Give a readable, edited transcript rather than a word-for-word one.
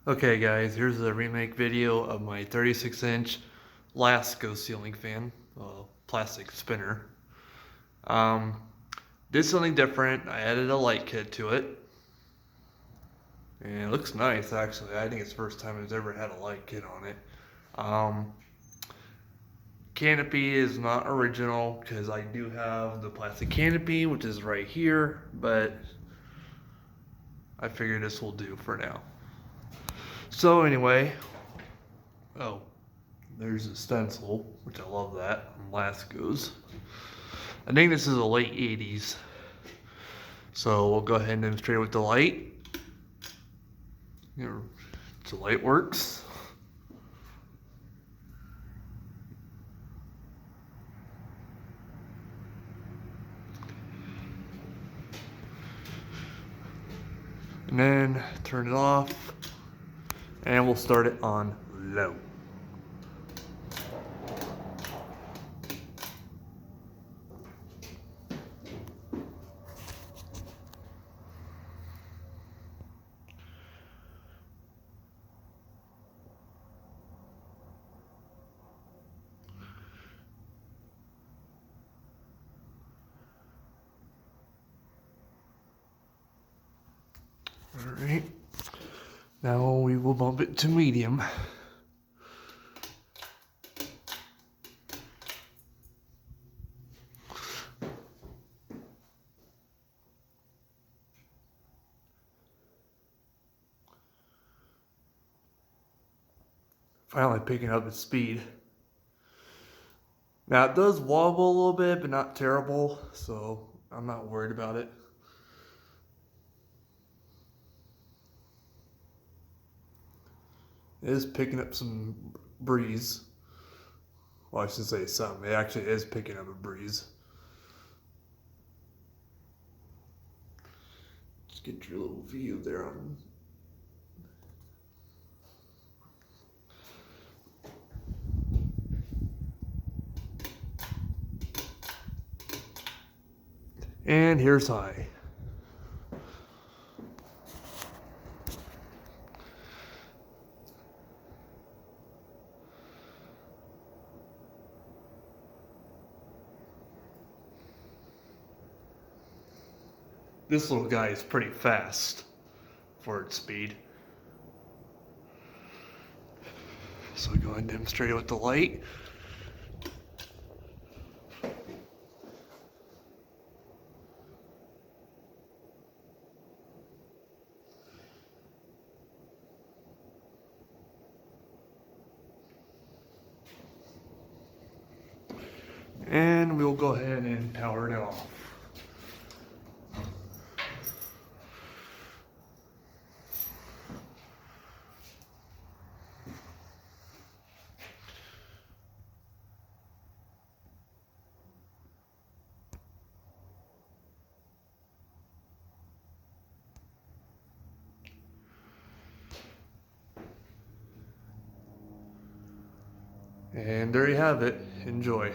Okay guys, here's a remake video of my 36-inch Lasko ceiling fan, plastic spinner. Um, did something different. I added a light kit to it. And it looks nice actually. I think it's the first time it's ever had a light kit on it. Um, Canopy is not original because I do have the plastic canopy, which is right here, but I figured this will do for now. So anyway, oh, there's a stencil, which I love that, on Lasko's. I think this is a late 80s. So we'll go ahead and demonstrate with the light. The light works. And then turn it off. And we'll start it on low. Alright, now we will bump it to medium. Finally picking up its speed. Now it does wobble a little bit, but not terrible, so I'm not worried about it. It is picking up some breeze. Well, I should say some. It actually is picking up a breeze. Just get your little view there on. And here's high. This little guy is pretty fast for its speed. So we go ahead and demonstrate it with the light. And we'll go ahead and power it off. And there you have it. Enjoy.